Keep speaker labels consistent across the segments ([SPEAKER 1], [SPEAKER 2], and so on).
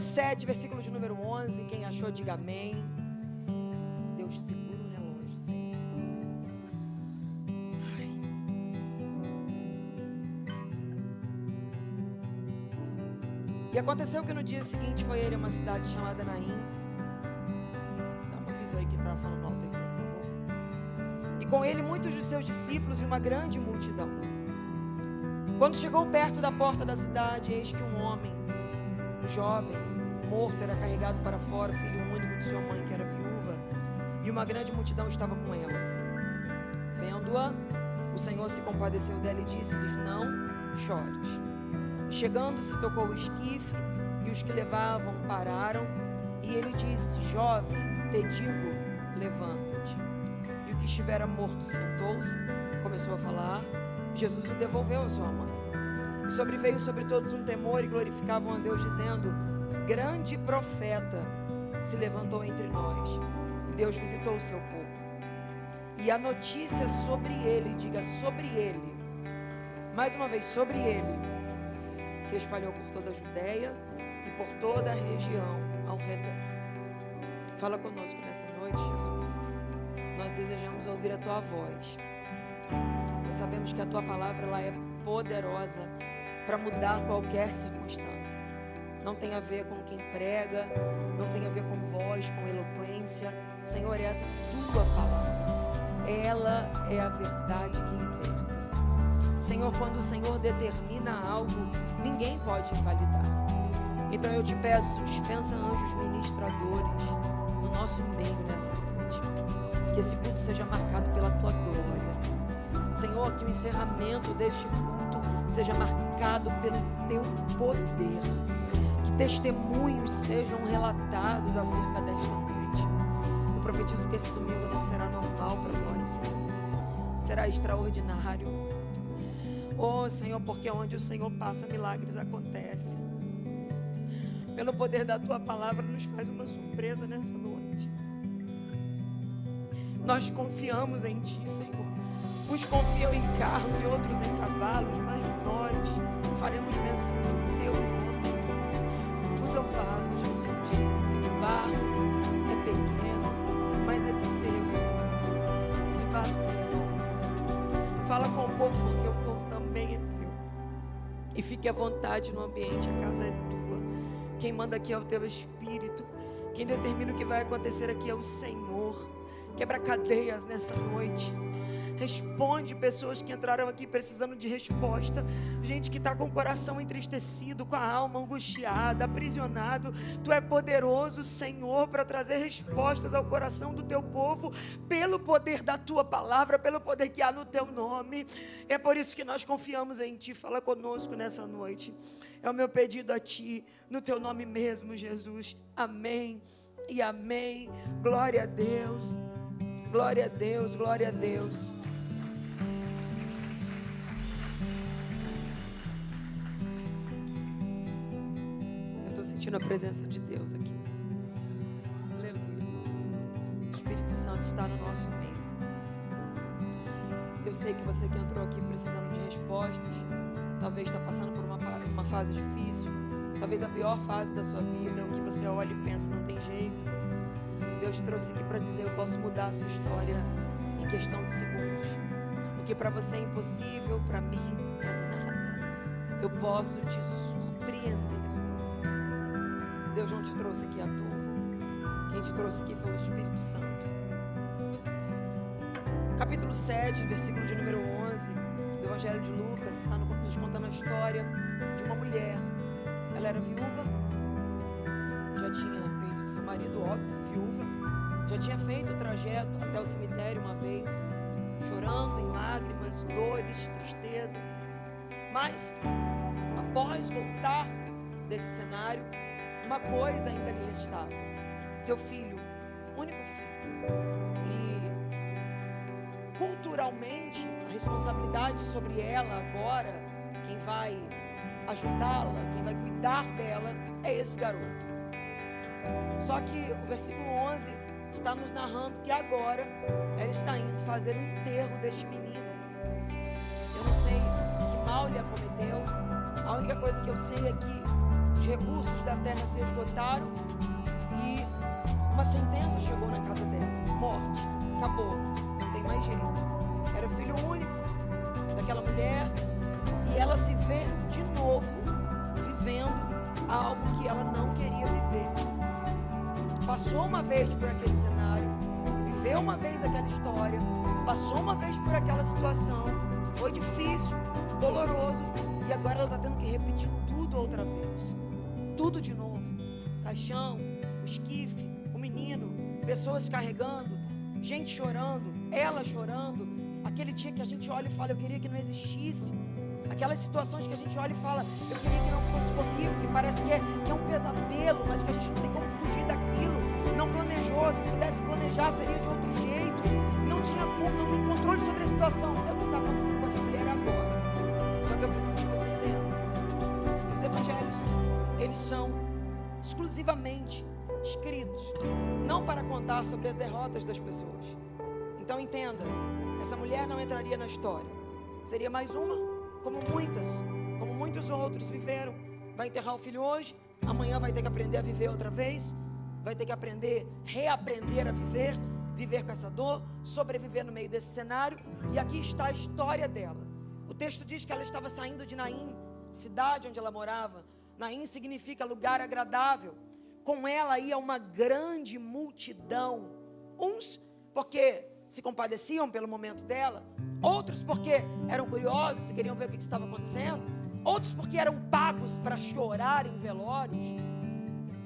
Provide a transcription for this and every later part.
[SPEAKER 1] 7, versículo de número 11. Quem achou, diga amém. Deus segura o relógio, Senhor. Ai. E aconteceu que no dia seguinte foi ele a uma cidade chamada Naim. Dá um aviso aí que está falando alto aí, por favor. E com ele muitos dos seus discípulos e uma grande multidão. Quando chegou perto da porta da cidade, eis que um homem, um jovem, morto, era carregado para fora, filho único de sua mãe, que era viúva, e uma grande multidão estava com ela. Vendo-a, o Senhor se compadeceu dela e disse-lhes: não chores. Chegando-se, tocou o esquife, e os que levavam pararam, e ele disse: jovem, te digo, levanta-te. E o que estivera morto sentou-se, começou a falar. Jesus o devolveu a sua mãe. E sobreveio sobre todos um temor, e glorificavam a Deus, dizendo: grande profeta se levantou entre nós, e Deus visitou o seu povo. E a notícia sobre ele, diga sobre ele, mais uma vez, sobre ele, se espalhou por toda a Judeia e por toda a região ao redor. Fala conosco nessa noite, Jesus. Nós desejamos ouvir a tua voz. Nós sabemos que a tua palavra ela é poderosa para mudar qualquer circunstância. Não tem a ver com quem prega, não tem a ver com voz, com eloquência. Senhor, é a tua palavra. Ela é a verdade que liberta. Senhor, quando o Senhor determina algo, ninguém pode invalidar. Então eu te peço, dispensa anjos ministradores no nosso meio nessa noite. Que esse culto seja marcado pela tua glória. Senhor, que o encerramento deste culto seja marcado pelo teu poder. Que testemunhos sejam relatados acerca desta noite. Eu profetizo que esse domingo não será normal para nós, Senhor. Será extraordinário. Oh, Senhor, porque onde o Senhor passa, milagres acontecem. Pelo poder da tua palavra, nos faz uma surpresa nessa noite. Nós confiamos em ti, Senhor. Uns confiam em carros e outros em cavalos, mas nós faremos menção do teu nome. Usa o vaso, Jesus. É de barro, é pequeno, mas é teu, Senhor. Esse vaso tem nome. Fala com o povo, porque o povo também é teu. E fique à vontade no ambiente, a casa é tua. Quem manda aqui é o teu Espírito. Quem determina o que vai acontecer aqui é o Senhor. Quebra cadeias nessa noite. Responde pessoas que entraram aqui precisando de resposta. Gente que está com o coração entristecido, com a alma angustiada, aprisionado. Tu é poderoso, Senhor, para trazer respostas ao coração do teu povo, pelo poder da tua palavra, pelo poder que há no teu nome. É por isso que nós confiamos em ti. Fala conosco nessa noite. É o meu pedido a ti, no teu nome mesmo, Jesus. Amém e amém. Glória a Deus. Glória a Deus, glória a Deus. Eu estou sentindo a presença de Deus aqui. Aleluia. O Espírito Santo está no nosso meio. Eu sei que você que entrou aqui precisando de respostas, talvez está passando por uma fase difícil, talvez a pior fase da sua vida, o que você olha e pensa, não tem jeito. Deus trouxe aqui para dizer: eu posso mudar a sua história em questão de segundos. O que para você é impossível, para mim é nada. Eu posso te surpreender. Deus não te trouxe aqui à toa. Quem te trouxe aqui foi o Espírito Santo. Capítulo 7, versículo de número 11 do Evangelho de Lucas, está nos contando a história de uma mulher. Ela era viúva, já tinha perdido seu marido, óbvio, viúva. Já tinha feito o trajeto até o cemitério uma vez, chorando em lágrimas, dores, tristeza. Mas, após voltar desse cenário, uma coisa ainda lhe restava: seu filho, único filho. E, culturalmente, a responsabilidade sobre ela agora, quem vai ajudá-la, quem vai cuidar dela, é esse garoto. Só que o versículo 11 está nos narrando que agora ela está indo fazer o enterro deste menino. Eu não sei que mal lhe acometeu, A única coisa que eu sei é que os recursos da terra se esgotaram e uma sentença chegou na casa dela: morte, acabou, não tem mais jeito. Era filho único daquela mulher e ela se vê de novo vivendo algo que ela não queria viver. Passou uma vez por aquele cenário, viveu uma vez aquela história, passou uma vez por aquela situação, foi difícil, doloroso, e agora ela está tendo que repetir tudo outra vez, tudo de novo. Caixão, o esquife, o menino, pessoas carregando, gente chorando, ela chorando, aquele dia que a gente olha e fala: eu queria que não existisse. Aquelas situações que a gente olha e fala: eu queria que não fosse comigo, que parece que é um pesadelo, mas que a gente não tem como fugir daquilo. Não planejou, se pudesse planejar seria de outro jeito. Não tinha como, não tem controle sobre a situação. É o que está acontecendo com essa mulher agora. Só que eu preciso que você entenda: os evangelhos, eles são exclusivamente escritos não para contar sobre as derrotas das pessoas. Então entenda, essa mulher não entraria na história, seria mais uma como muitos outros viveram. Vai enterrar o filho hoje, amanhã vai ter que aprender a viver outra vez, vai ter que reaprender a viver com essa dor, sobreviver no meio desse cenário. E aqui está a história dela. O texto diz que ela estava saindo de Naim, cidade onde ela morava. Naim significa lugar agradável. Com ela ia uma grande multidão, uns porque se compadeciam pelo momento dela, outros porque eram curiosos e queriam ver o que estava acontecendo, outros porque eram pagos para chorar em velórios.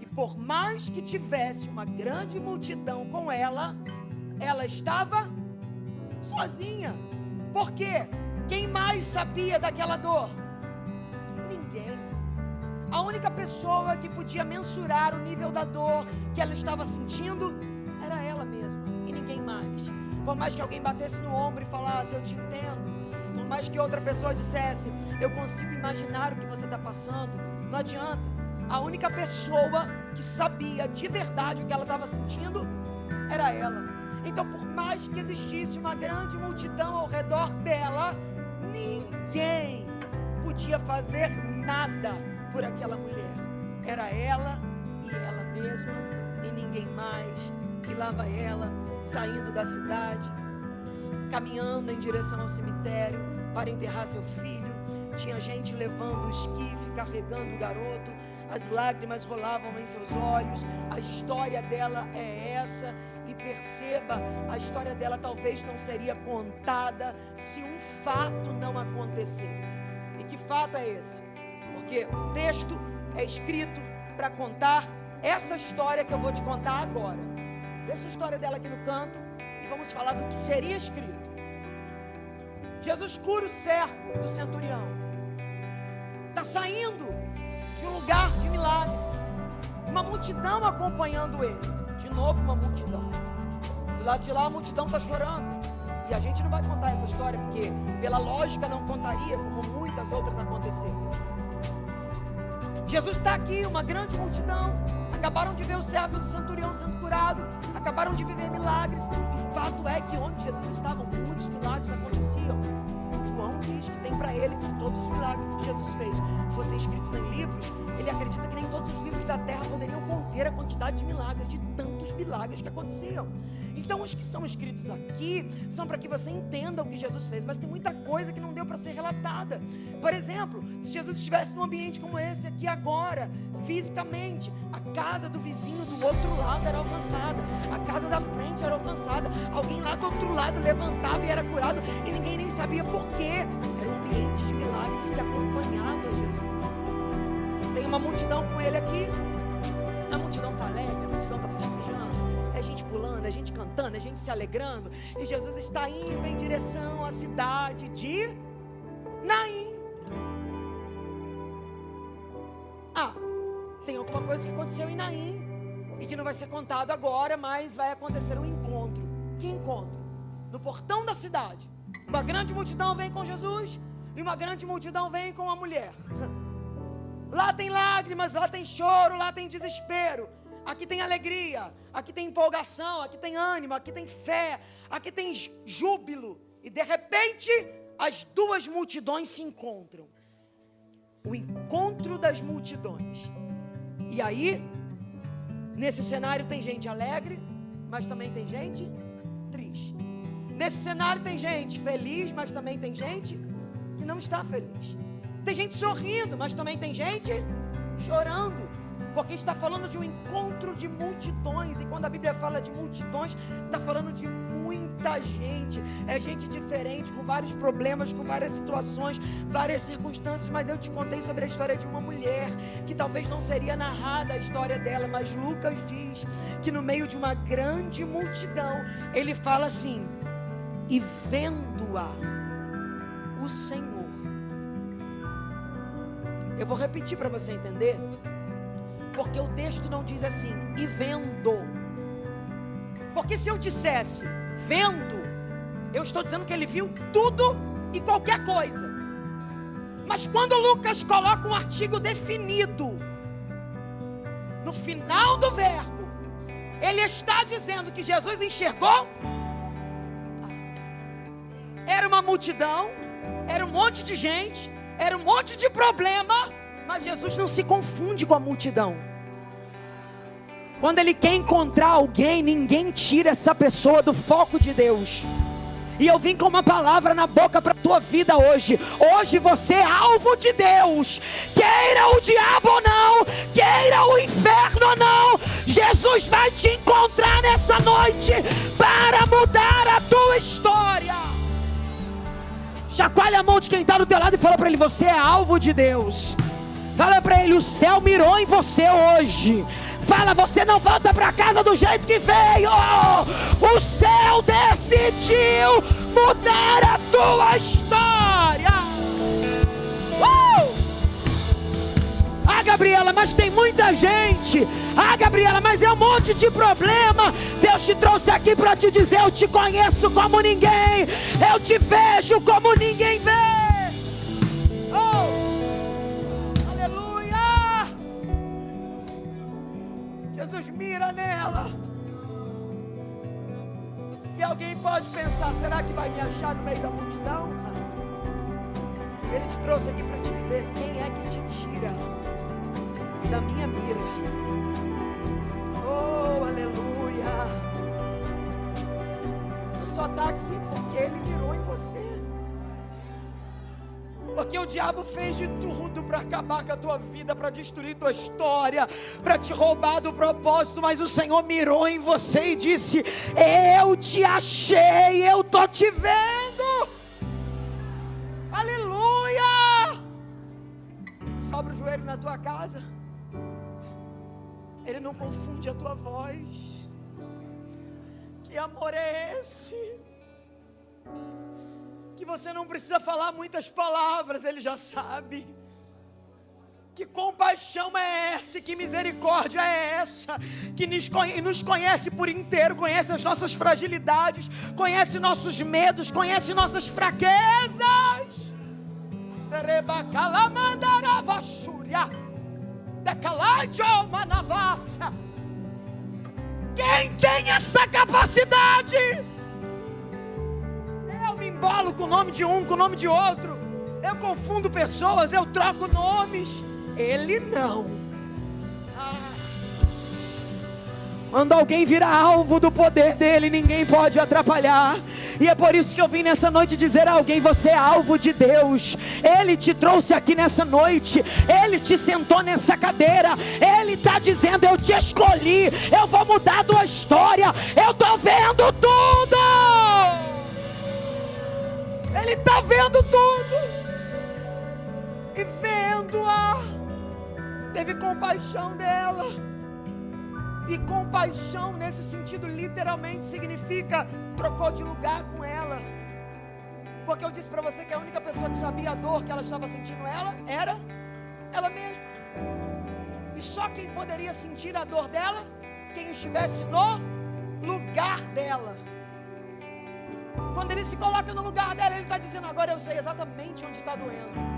[SPEAKER 1] E por mais que tivesse uma grande multidão com ela, ela estava sozinha. Por quê? Quem mais sabia daquela dor? Ninguém. A única pessoa que podia mensurar o nível da dor que ela estava sentindo era ela mesma, e ninguém mais. Por mais que alguém batesse no ombro e falasse: eu te entendo, por mais que outra pessoa dissesse: eu consigo imaginar o que você está passando, não adianta. A única pessoa que sabia de verdade o que ela estava sentindo era ela. Então, por mais que existisse uma grande multidão ao redor dela, ninguém podia fazer nada por aquela mulher. Era ela e ela mesma, e ninguém mais. E lá vai ela, saindo da cidade, caminhando em direção ao cemitério para enterrar seu filho. Tinha gente levando o esquife, carregando o garoto. As lágrimas rolavam em seus olhos. A história dela é essa. E perceba, a história dela talvez não seria contada se um fato não acontecesse. E que fato é esse? Porque o texto é escrito para contar essa história que eu vou te contar agora. Deixa a história dela aqui no canto e vamos falar do que seria escrito. Jesus cura o servo do centurião. Está saindo de um lugar de milagres. Uma multidão acompanhando ele. De novo uma multidão. Do lado de lá a multidão está chorando. E a gente não vai contar essa história porque pela lógica não contaria, como muitas outras aconteceram. Jesus está aqui, uma grande multidão. Acabaram de ver o servo do centurião sendo curado, acabaram de viver milagres, e fato é que onde Jesus estava, muitos milagres aconteciam. João diz que tem para ele que se todos os milagres que Jesus fez fossem escritos em livros, ele acredita que nem todos os livros da terra poderiam conter a quantidade de milagres, de tantos milagres que aconteciam. Então os que são escritos aqui são para que você entenda o que Jesus fez, mas tem muita coisa que não deu para ser relatada. Por exemplo, se Jesus estivesse num ambiente como esse aqui agora, fisicamente, a casa do vizinho do outro lado era alcançada, a casa da frente era alcançada, alguém lá do outro lado levantava e era curado, e ninguém nem sabia por quê. Era um ambiente de milagres que acompanhava Jesus. Tem uma multidão com ele aqui, a multidão está alegre, a multidão está festejando, é gente pulando, é gente cantando, é gente se alegrando, e Jesus está indo em direção à cidade de Naim. Tem alguma coisa que aconteceu em Naim e que não vai ser contado agora, mas vai acontecer um encontro. Que encontro? No portão da cidade, uma grande multidão vem com Jesus e uma grande multidão vem com a mulher. Lá tem lágrimas, lá tem choro, lá tem desespero. Aqui tem alegria, aqui tem empolgação, aqui tem ânimo, aqui tem fé, aqui tem júbilo. E de repente, as duas multidões se encontram. o encontro das multidões. E aí, nesse cenário tem gente alegre, mas também tem gente triste. Nesse cenário tem gente feliz, mas também tem gente que não está feliz. Tem gente sorrindo, mas também tem gente chorando, porque está falando de um encontro de multidões. E quando a Bíblia fala de multidões, está falando de muita gente. É gente diferente, com vários problemas, com várias situações, várias circunstâncias. Mas eu te contei sobre a história de uma mulher, que talvez não seria narrada a história dela, mas Lucas diz que no meio de uma grande multidão, ele fala assim: e vendo-a o Senhor. Eu vou repetir para você entender, porque o texto não diz assim, e vendo. Porque se eu dissesse vendo, eu estou dizendo que ele viu tudo e qualquer coisa. Mas quando Lucas coloca um artigo definido no final do verbo, ele está dizendo que Jesus enxergou. Era uma multidão, era um monte de gente, era um monte de problema, mas Jesus não se confunde com a multidão. Quando Ele quer encontrar alguém, ninguém tira essa pessoa do foco de Deus. E eu vim com uma palavra na boca para a tua vida hoje. Hoje você é alvo de Deus. Queira o diabo ou não, queira o inferno ou não, Jesus vai te encontrar nessa noite para mudar a tua história. Chacoalha a mão de quem está do teu lado e fala para ele: você é alvo de Deus. Fala para ele: o céu mirou em você hoje. Fala: você não volta para casa do jeito que veio. O céu decidiu mudar a tua história. Gabriela, mas tem muita gente. Gabriela, mas é um monte de problema. Deus te trouxe aqui para te dizer: eu te conheço como ninguém, eu te vejo como ninguém vê. Aleluia. Jesus mira nela. E alguém pode pensar: será que vai me achar no meio da multidão? Ele te trouxe aqui para te dizer: quem é que te tira da minha mira? Oh, aleluia. Tu só está aqui porque Ele mirou em você. Porque o diabo fez de tudo para acabar com a tua vida, para destruir tua história, para te roubar do propósito. Mas o Senhor mirou em você e disse: eu te achei, eu estou te vendo. Aleluia. Dobra o joelho na tua casa. Ele não confunde a tua voz. Que amor é esse? Que você não precisa falar muitas palavras, Ele já sabe. Que compaixão é essa? Que misericórdia é essa? Que nos conhece por inteiro, conhece as nossas fragilidades, conhece nossos medos, conhece nossas fraquezas. Quem tem essa capacidade? Eu me embolo com o nome de um, com o nome de outro. Eu confundo pessoas, eu troco nomes. Ele não. Quando alguém vira alvo do poder dele, ninguém pode atrapalhar. E é por isso que eu vim nessa noite dizer a alguém: você é alvo de Deus. Ele te trouxe aqui nessa noite, Ele te sentou nessa cadeira, Ele está dizendo: eu te escolhi, eu vou mudar a tua história. Eu estou vendo tudo. Ele está vendo tudo. E vendo-a, teve compaixão dela. E compaixão nesse sentido literalmente significa trocou de lugar com ela. Porque eu disse para você que a única pessoa que sabia a dor que ela estava sentindo era ela mesma. E só quem poderia sentir a dor dela, quem estivesse no lugar dela. Quando ele se coloca no lugar dela, ele está dizendo: agora eu sei exatamente onde está doendo.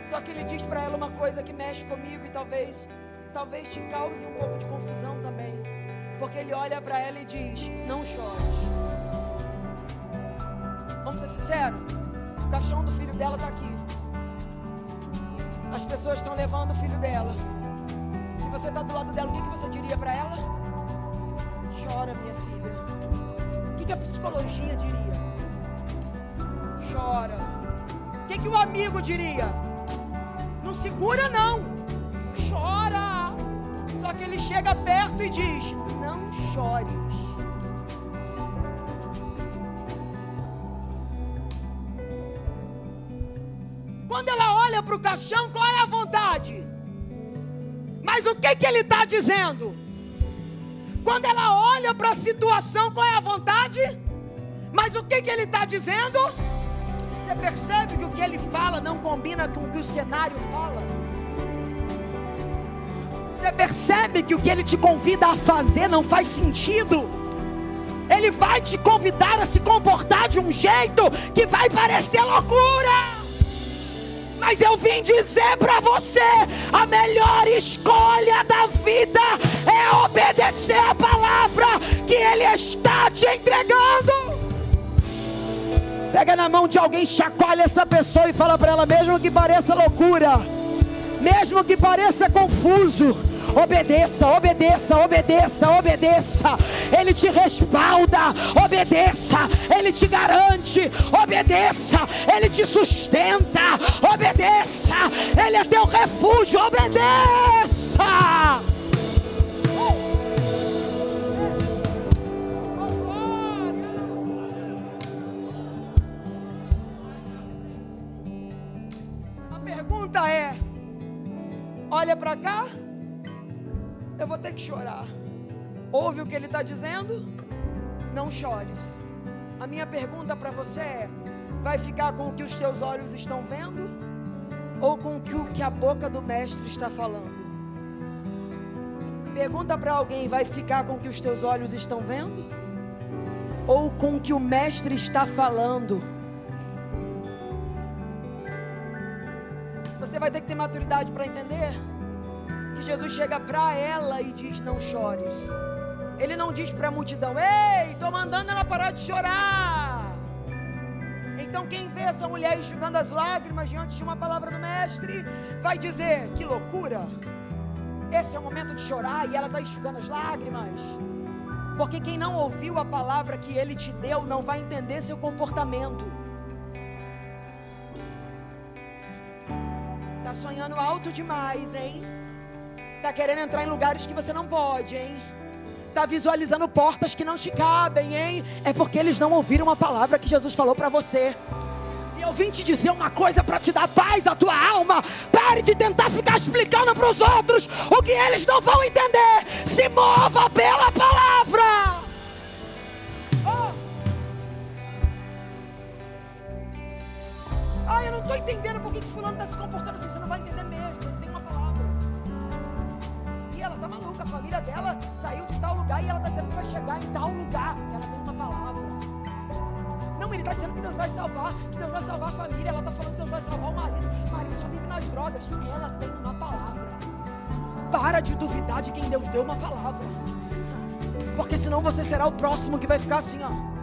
[SPEAKER 1] Só que ele diz para ela uma coisa que mexe comigo e talvez te cause um pouco de confusão também. Porque ele olha para ela e diz: não chores. Vamos ser sinceros? O caixão do filho dela está aqui. As pessoas estão levando o filho dela. Se você está do lado dela, o que você diria para ela? Chora, minha filha. O que a psicologia diria? Chora. O que o amigo diria? Não segura não. Chora. Só que ele chega perto e diz: não chores. Quando ela olha para o caixão, qual é a vontade? Mas o que ele está dizendo? Quando ela olha para a situação, qual é a vontade? Mas o que ele está dizendo? Você percebe que o que ele fala não combina com o que o cenário fala? Você percebe que o que ele te convida a fazer não faz sentido? Ele vai te convidar a se comportar de um jeito que vai parecer loucura. Mas eu vim dizer para você: a melhor escolha da vida é obedecer a palavra que Ele está te entregando. Pega na mão de alguém, chacoalha essa pessoa e fala para ela: mesmo que pareça loucura, mesmo que pareça confuso, obedeça, obedeça, obedeça, obedeça. Ele te respalda, obedeça. Ele te garante, obedeça. Ele te sustenta, obedeça. Ele é teu refúgio, obedeça. A pergunta é: olha para cá, eu vou ter que chorar. Ouve o que ele está dizendo? Não chores. A minha pergunta para você é: vai ficar com o que os teus olhos estão vendo? Ou com o que a boca do mestre está falando? Pergunta para alguém: vai ficar com o que os teus olhos estão vendo? Ou com o que o mestre está falando? Você vai ter que ter maturidade para entender que Jesus chega para ela e diz: não chores. Ele não diz para a multidão: ei, estou mandando ela parar de chorar. Então quem vê essa mulher enxugando as lágrimas diante de uma palavra do mestre vai dizer: que loucura, esse é o momento de chorar e ela está enxugando as lágrimas. Porque quem não ouviu a palavra que ele te deu não vai entender seu comportamento. Está sonhando alto demais, hein? Está querendo entrar em lugares que você não pode, hein? Está visualizando portas que não te cabem, hein? É porque eles não ouviram a palavra que Jesus falou para você. E eu vim te dizer uma coisa para te dar paz à tua alma: pare de tentar ficar explicando para os outros o que eles não vão entender. Se mova pela palavra. Eu não estou entendendo por que fulano está se comportando assim. Você não vai entender mesmo, ele tem uma palavra. E ela está maluca, a família dela saiu de tal lugar e ela está dizendo que vai chegar em tal lugar. Ela tem uma palavra. Não, ele está dizendo que Deus vai salvar, que Deus vai salvar a família. Ela está falando que Deus vai salvar o marido. O marido só vive nas drogas. Ela tem uma palavra. Para de duvidar de quem Deus deu uma palavra, porque senão você será o próximo que vai ficar assim, ó.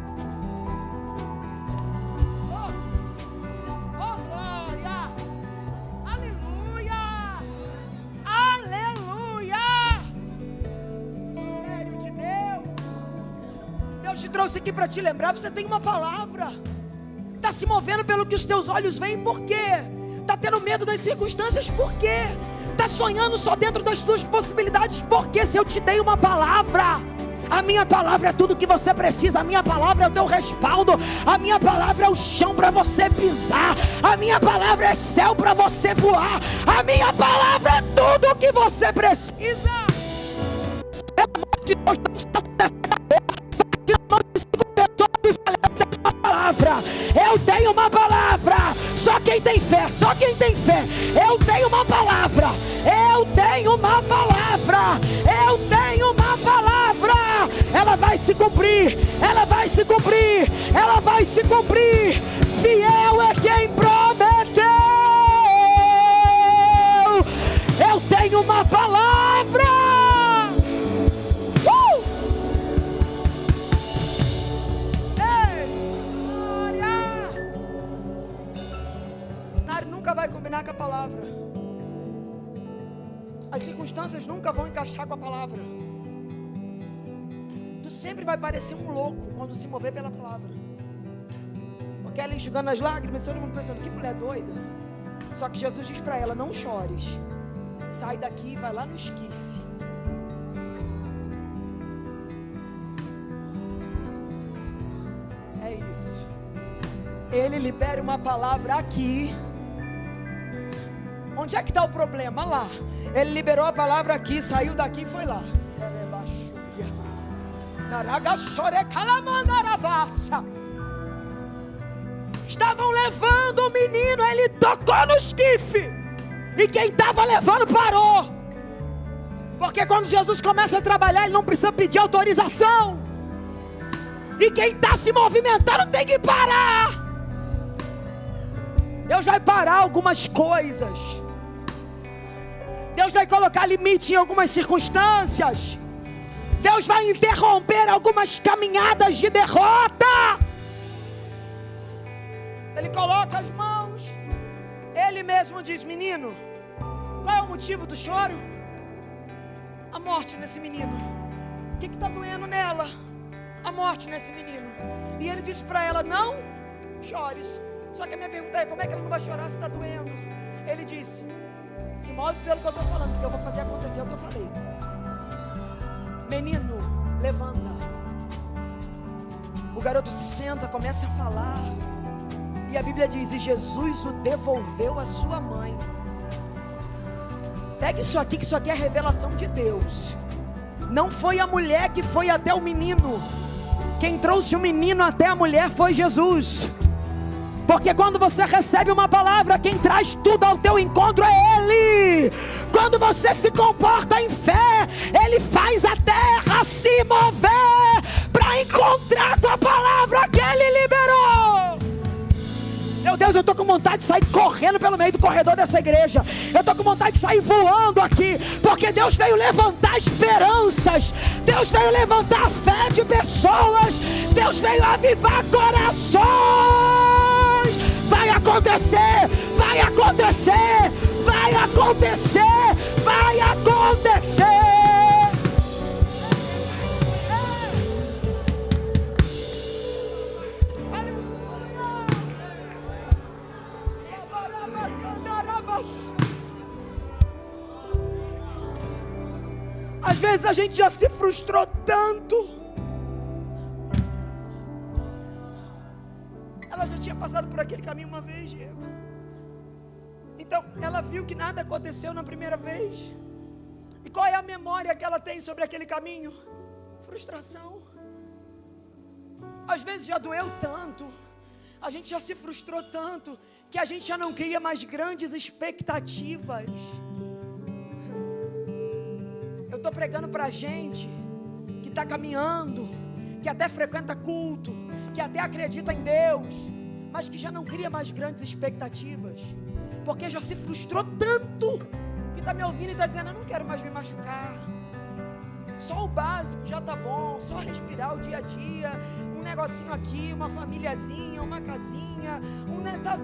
[SPEAKER 1] Trouxe aqui para te lembrar: você tem uma palavra. Está se movendo pelo que os teus olhos veem, por quê? Está tendo medo das circunstâncias, por quê? Está sonhando só dentro das tuas possibilidades, por quê? Se eu te dei uma palavra, a minha palavra é tudo que você precisa. A minha palavra é o teu respaldo. A minha palavra é o chão para você pisar. A minha palavra é céu para você voar. A minha palavra é tudo o que você precisa. Pelo amor de Deus, não está acontecendo. Eu tenho uma palavra. Só quem tem fé, só quem tem fé. Eu tenho uma palavra. Eu tenho uma palavra. Eu tenho uma palavra. Ela vai se cumprir. Ela vai se cumprir. Ela vai se cumprir. Fiel é quem prometeu. Eu tenho uma palavra. nunca vai combinar com a palavra. As circunstâncias nunca vão encaixar com a palavra. Tu sempre vai parecer um louco quando se mover pela palavra. Porque ela enxugando as lágrimas, todo mundo pensando, que mulher doida. Só que Jesus diz para ela, não chores. Sai daqui e vai lá no esquife. É isso. Ele libera uma palavra aqui. Onde é que está o problema? Lá. Ele liberou a palavra aqui, saiu daqui e foi lá. Estavam levando o menino, ele tocou no esquife. E quem estava levando parou. Porque quando Jesus começa a trabalhar, ele não precisa pedir autorização. E quem está se movimentando tem que parar. Deus vai parar algumas coisas. Deus vai colocar limite em algumas circunstâncias. Deus vai interromper algumas caminhadas de derrota. Ele coloca as mãos. Ele mesmo diz, menino, qual é o motivo do choro? A morte nesse menino. O que está doendo nela? A morte nesse menino. E ele disse para ela, não chores. Só que a minha pergunta é, como é que ela não vai chorar se está doendo? Ele disse, se move pelo que eu estou falando, porque eu vou fazer acontecer o que eu falei. Menino, levanta. O garoto se senta, começa a falar. E a Bíblia diz, e Jesus o devolveu à sua mãe. Pega isso aqui, que isso aqui é a revelação de Deus. Não foi a mulher que foi até o menino. Quem trouxe o menino até a mulher foi Jesus. Porque quando você recebe uma palavra, quem traz tudo ao teu encontro é Ele. Quando você se comporta em fé, Ele faz a terra se mover para encontrar com a palavra que Ele liberou. Meu Deus, eu estou com vontade de sair correndo pelo meio do corredor dessa igreja. Eu estou com vontade de sair voando aqui. Porque Deus veio levantar esperanças. Deus veio levantar a fé de pessoas. Deus veio avivar corações. Vai acontecer, vai acontecer, vai acontecer, vai acontecer. Às vezes a gente já se frustrou tanto. Ela já tinha passado por aquele caminho uma vez, Diego. Então ela viu que nada aconteceu na primeira vez. E qual é a memória que ela tem sobre aquele caminho? Frustração. Às vezes já doeu tanto, a gente já se frustrou tanto, que a gente já não cria mais grandes expectativas. Eu estou pregando para gente que está caminhando, que até frequenta culto, que até acredita em Deus, mas que já não cria mais grandes expectativas, porque já se frustrou tanto, que está me ouvindo e está dizendo, eu não quero mais me machucar, só o básico já está bom, só respirar o dia a dia, um negocinho aqui, uma famíliazinha, uma casinha,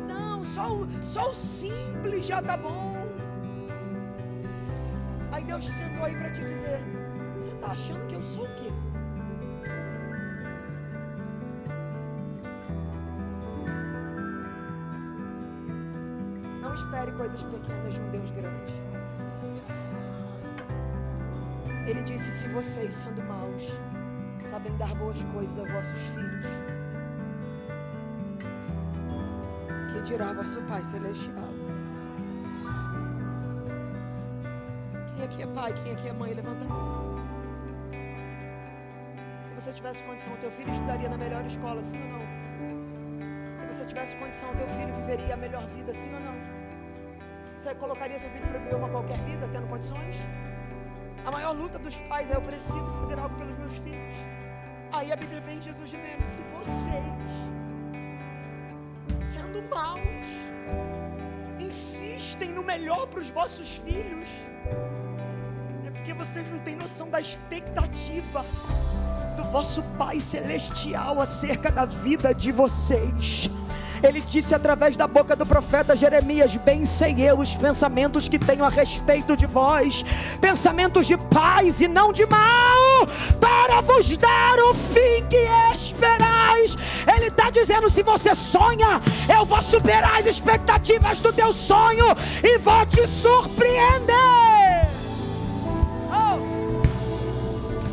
[SPEAKER 1] não, só o simples já está bom. Aí Deus te sentou aí para te dizer, você está achando que eu sou o quê? Não espere coisas pequenas de um Deus grande. Ele disse, se vocês, sendo maus, sabem dar boas coisas a vossos filhos, que dirá vosso Pai Celestial? Quem aqui é pai, quem aqui é mãe? Levanta a mão. Se você tivesse condição, teu filho estudaria na melhor escola, sim ou não? Se você tivesse condição, teu filho viveria a melhor vida, sim ou não? Você colocaria seu filho para viver uma qualquer vida, tendo condições? A maior luta dos pais é, eu preciso fazer algo pelos meus filhos. Aí a Bíblia vem Jesus dizendo, se vocês, sendo maus, insistem no melhor para os vossos filhos, é porque vocês não têm noção da expectativa do vosso Pai Celestial acerca da vida de vocês. Ele disse através da boca do profeta Jeremias: bem sei eu os pensamentos que tenho a respeito de vós, pensamentos de paz e não de mal, para vos dar o fim que esperais. Ele está dizendo: se você sonha, eu vou superar as expectativas do teu sonho e vou te surpreender.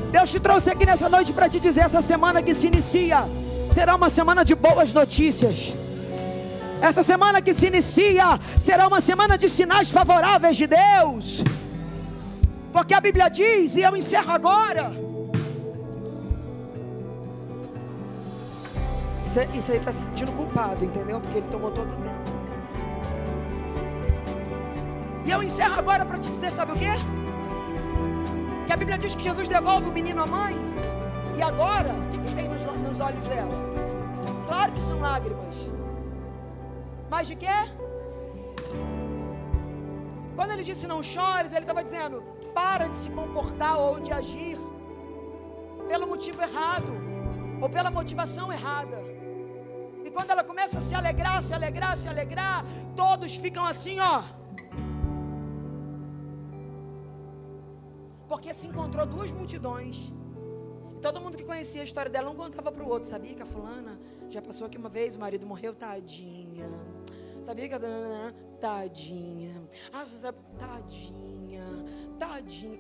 [SPEAKER 1] Deus te trouxe aqui nessa noite para te dizer: essa semana que se inicia será uma semana de boas notícias. Essa semana que se inicia será uma semana de sinais favoráveis de Deus. Porque a Bíblia diz, e eu encerro agora, isso aí está se sentindo culpado, entendeu? Porque ele tomou todo o tempo. E eu encerro agora para te dizer, sabe o quê? Que a Bíblia diz que Jesus devolve o menino à mãe. E agora, o que tem nos olhos dela? Claro que são lágrimas. Mas de quê? Quando ele disse não chores, ele estava dizendo: para de se comportar ou de agir pelo motivo errado, ou pela motivação errada. E quando ela começa a se alegrar, todos ficam assim, ó. Porque se encontrou duas multidões. E todo mundo que conhecia a história dela, um contava para o outro. Sabia que a fulana já passou aqui uma vez, o marido morreu, tadinha. Sabia que a... tadinha. Ah, você sabe, tadinha,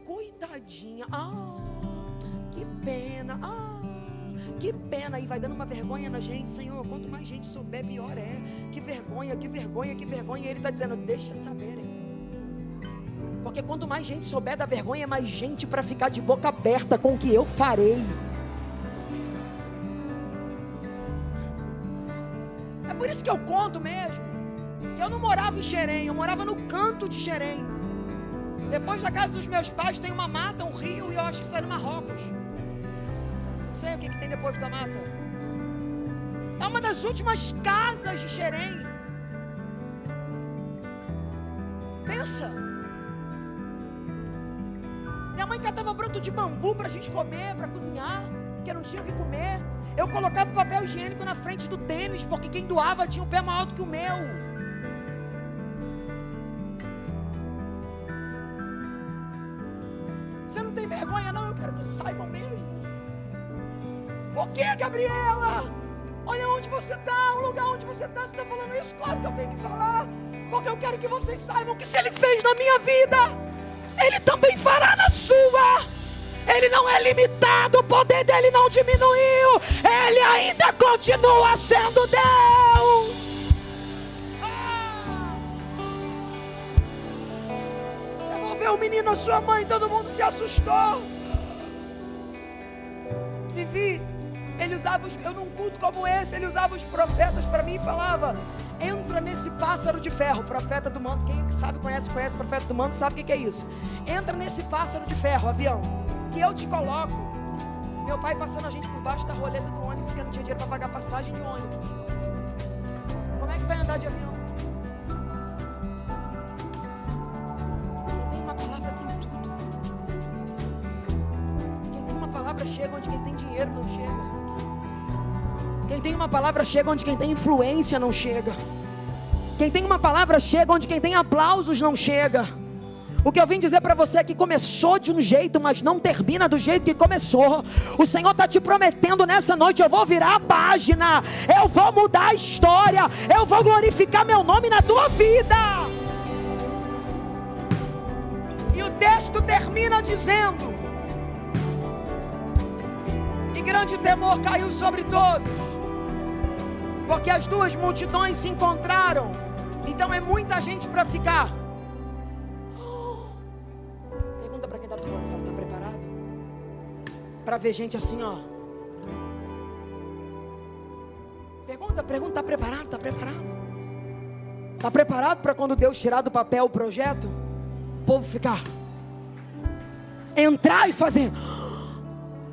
[SPEAKER 1] coitadinha. Ah, que pena. Ah, que pena. E vai dando uma vergonha na gente. Senhor, quanto mais gente souber, pior é. Que vergonha. E ele está dizendo: deixa saberem. Porque quanto mais gente souber da vergonha, é mais gente para ficar de boca aberta com o que eu farei. É por isso que eu conto mesmo, que eu não morava em Xerém, eu morava no canto de Xerém. Depois da casa dos meus pais tem uma mata, um rio, e eu acho que sai no Marrocos. Não sei o que tem depois da mata. É uma das últimas casas de Xerém. Pensa. Minha mãe catava broto de bambu pra gente comer, pra cozinhar, porque não tinha o que comer. Eu colocava papel higiênico na frente do tênis, porque quem doava tinha um pé maior do que o meu. Você não tem vergonha não? Eu quero que saibam mesmo. Por que, Gabriela? Olha onde você está, o lugar onde você está. Você está falando isso? Claro que eu tenho que falar, porque eu quero que vocês saibam que se Ele fez na minha vida, Ele também fará na sua. Ele não é limitado, o poder dele não diminuiu. Ele ainda continua sendo Deus. Devolveu o menino à sua mãe, todo mundo se assustou. Vivi, ele usava, eu num culto como esse, ele usava os profetas para mim e falava: entra nesse pássaro de ferro, profeta do manto. Quem sabe, conhece o profeta do manto, sabe o que é isso. Entra nesse pássaro de ferro, avião, que eu te coloco. Meu pai passando a gente por baixo da roleta do ônibus, porque não tinha dinheiro para pagar passagem de ônibus. Como é que vai andar de avião? Quem tem uma palavra tem tudo. Quem tem uma palavra chega onde quem tem dinheiro não chega. Quem tem uma palavra chega onde quem tem influência não chega. Quem tem uma palavra chega onde quem tem aplausos não chega. O que eu vim dizer para você é que começou de um jeito, mas não termina do jeito que começou. O Senhor está te prometendo nessa noite: eu vou virar a página, eu vou mudar a história, eu vou glorificar meu nome na tua vida. E o texto termina dizendo: e grande temor caiu sobre todos, porque as duas multidões se encontraram. Então é muita gente para ficar. Pergunta para quem está do seu lado, fala: está preparado? Para ver gente assim, ó. Pergunta, está preparado? Está preparado? Está preparado para quando Deus tirar do papel o projeto, o povo ficar, entrar e fazer: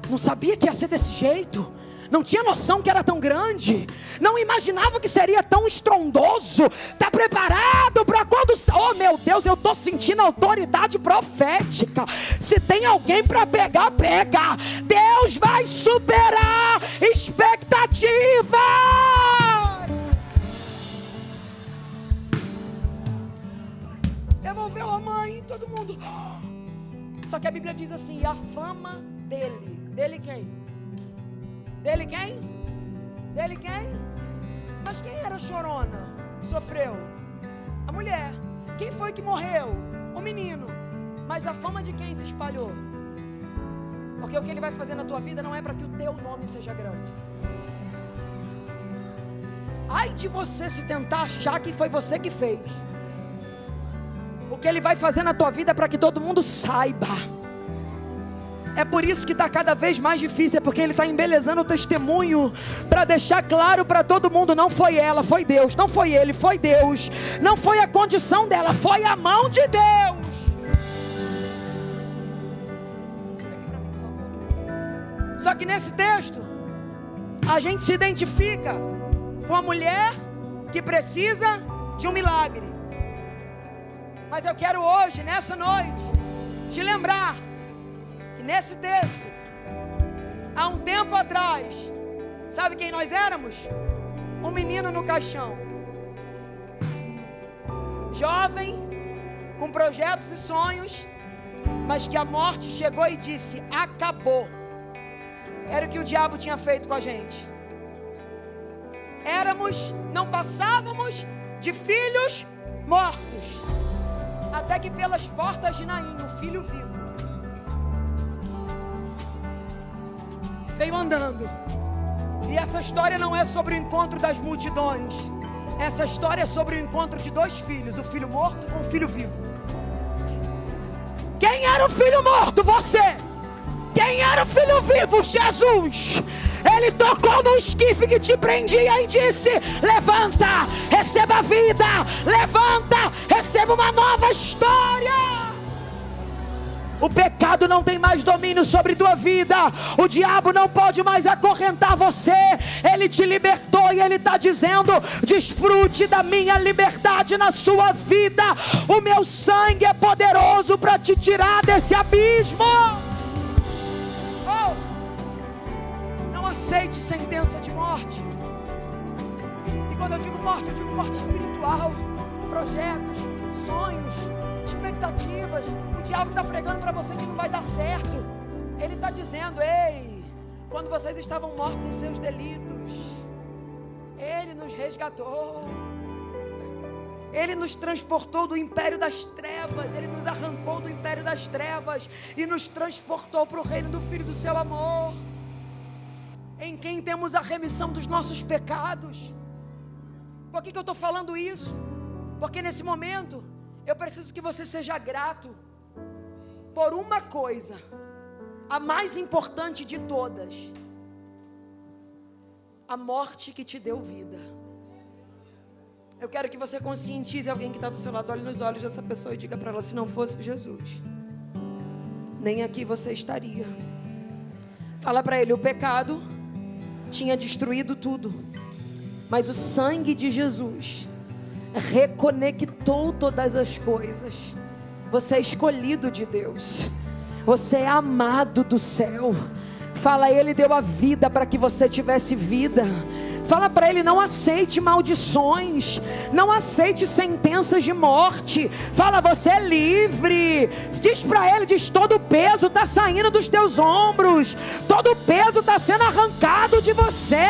[SPEAKER 1] não sabia que ia ser desse jeito. Não tinha noção que era tão grande. Não imaginava que seria tão estrondoso. Está preparado para quando... Oh meu Deus, eu estou sentindo autoridade profética. Se tem alguém para pegar, pega. Deus vai superar expectativa. morreu a mãe, todo mundo. Só que a Bíblia diz assim, e a fama dele quem? Dele quem? Dele quem? Mas quem era a chorona que sofreu? A mulher. Quem foi que morreu? O menino. Mas a fama de quem se espalhou? Porque o que ele vai fazer na tua vida não é para que o teu nome seja grande. Ai de você se tentar achar que foi você que fez. O que ele vai fazer na tua vida é para que todo mundo saiba. É por isso que está cada vez mais difícil. É porque ele está embelezando o testemunho, para deixar claro para todo mundo: não foi ela, foi Deus. Não foi ele, foi Deus. Não foi a condição dela, foi a mão de Deus. Só que nesse texto a gente se identifica com a mulher que precisa de um milagre. Mas eu quero hoje, nessa noite, te lembrar que nesse texto, há um tempo atrás, sabe quem nós éramos? Um menino no caixão, jovem, com projetos e sonhos, mas que a morte chegou e disse: acabou. Era o que o diabo tinha feito com a gente. Não passávamos de filhos mortos, até que pelas portas de Naim, o filho vivo, veio andando. E essa história não é sobre o encontro das multidões. Essa história é sobre o encontro de dois filhos, o filho morto com o filho vivo. Quem era o filho morto? Você. Quem era o filho vivo? Jesus. Ele tocou no esquife que te prendia e disse: levanta, receba a vida, levanta, receba uma nova história. O pecado não tem mais domínio sobre tua vida. O diabo não pode mais acorrentar você. Ele te libertou e ele está dizendo: desfrute da minha liberdade na sua vida. O meu sangue é poderoso para te tirar desse abismo. Não aceite sentença de morte. E quando eu digo morte espiritual. Projetos, sonhos, expectativas. O diabo está pregando para você que não vai dar certo. Ele está dizendo: ei, quando vocês estavam mortos em seus delitos, Ele nos resgatou. Ele nos transportou do império das trevas. Ele nos arrancou do império das trevas e nos transportou para o reino do Filho do seu amor, em quem temos a remissão dos nossos pecados. Por que eu estou falando isso? Porque nesse momento eu preciso que você seja grato por uma coisa, a mais importante de todas: a morte que te deu vida. Eu quero que você conscientize alguém que está do seu lado, olhe nos olhos dessa pessoa e diga para ela: se não fosse Jesus, nem aqui você estaria. Fala para ele: o pecado tinha destruído tudo, mas o sangue de Jesus reconectou todas as coisas. Você é escolhido de Deus, você é amado do céu. Fala: Ele deu a vida para que você tivesse vida. Fala para ele: não aceite maldições, não aceite sentenças de morte. Fala: você é livre. Diz para ele, diz: todo o peso está saindo dos teus ombros, todo o peso está sendo arrancado de você.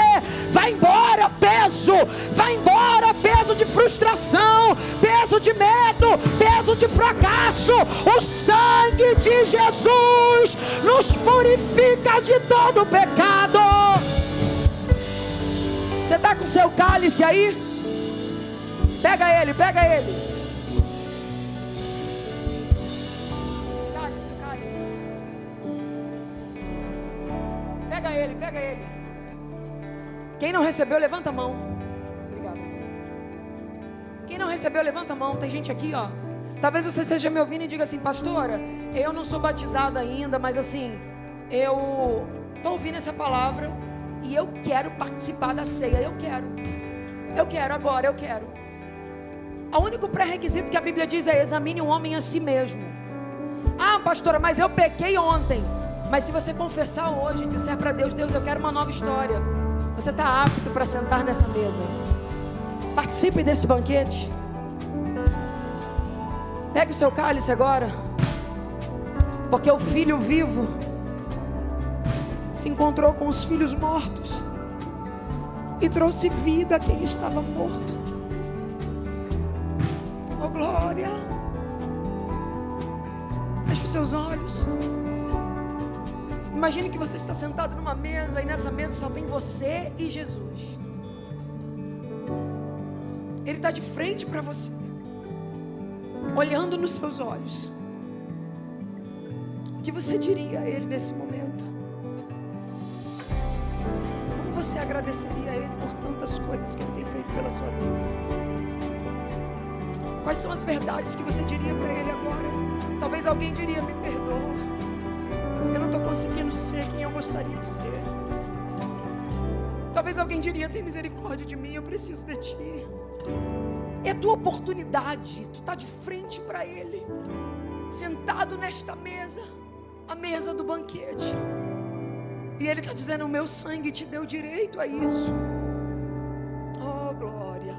[SPEAKER 1] Vai embora peso, vai embora peso de frustração, peso de medo, peso de fracasso. O sangue de Jesus nos purifica de todo o pecado. Você está com seu cálice aí? Pega ele, pega ele. Cálice, cálice. Pega ele, pega ele. Quem não recebeu, levanta a mão. Obrigado. Quem não recebeu, levanta a mão. Tem gente aqui, ó. Talvez você esteja me ouvindo e diga assim: pastora, eu não sou batizada ainda, mas assim, eu estou ouvindo essa palavra e eu quero participar da ceia. Eu quero agora, eu quero. O único pré-requisito que a Bíblia diz é: examine o homem a si mesmo. Ah, pastora, mas eu pequei ontem. Mas se você confessar hoje e disser para Deus: Deus, eu quero uma nova história, você está apto para sentar nessa mesa. Participe desse banquete. Pegue o seu cálice agora, porque o filho vivo se encontrou com os filhos mortos e trouxe vida a quem estava morto. Oh glória! Feche os seus olhos. Imagine que você está sentado numa mesa e nessa mesa só tem você e Jesus. Ele está de frente para você, olhando nos seus olhos. O que você diria a Ele nesse momento? Como você agradeceria a Ele por tantas coisas que Ele tem feito pela sua vida? Quais são as verdades que você diria para Ele agora? Talvez alguém diria: me perdoa, eu não estou conseguindo ser quem eu gostaria de ser. Talvez alguém diria: tem misericórdia de mim, eu preciso de Ti. É a tua oportunidade. Tu está de frente para Ele, sentado nesta mesa, a mesa do banquete, e Ele está dizendo: o meu sangue te deu direito a isso. Oh glória,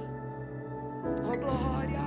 [SPEAKER 1] oh glória.